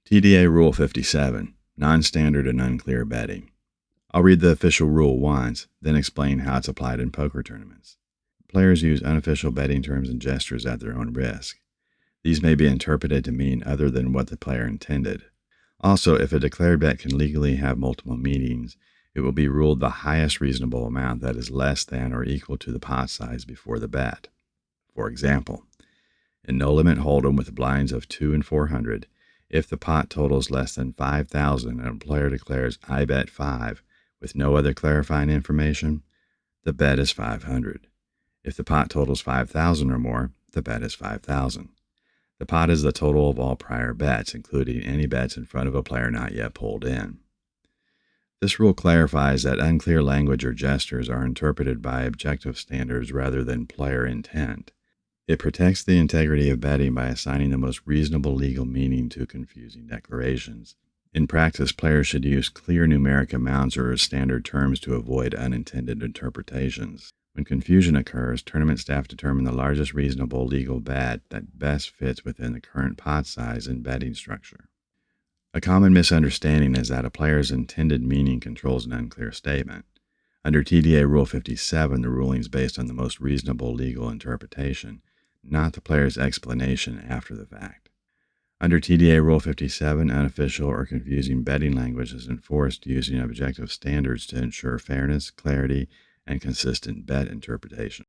TDA Rule 57, Non-Standard and Unclear Betting. I'll read the official rule once, then explain how it's applied in poker tournaments. Players use unofficial betting terms and gestures at their own risk. These may be interpreted to mean other than what the player intended. Also, if a declared bet can legally have multiple meanings, it will be ruled the highest reasonable amount that is less than or equal to the pot size before the bet. For example, in No Limit Hold'em with blinds of 2 and 400, if the pot totals less than 5,000 and a player declares, "I bet 5," with no other clarifying information, the bet is 500. If the pot totals 5,000 or more, the bet is 5,000. The pot is the total of all prior bets, including any bets in front of a player not yet pulled in. This rule clarifies that unclear language or gestures are interpreted by objective standards rather than player intent. It protects the integrity of betting by assigning the most reasonable legal meaning to confusing declarations. In practice, players should use clear numeric amounts or standard terms to avoid unintended interpretations. When confusion occurs, tournament staff determine the largest reasonable legal bet that best fits within the current pot size and betting structure. A common misunderstanding is that a player's intended meaning controls an unclear statement. Under TDA Rule 57, the ruling is based on the most reasonable legal interpretation, not the player's explanation after the fact. Under TDA Rule 57, unofficial or confusing betting language is enforced using objective standards to ensure fairness, clarity, and consistent bet interpretation.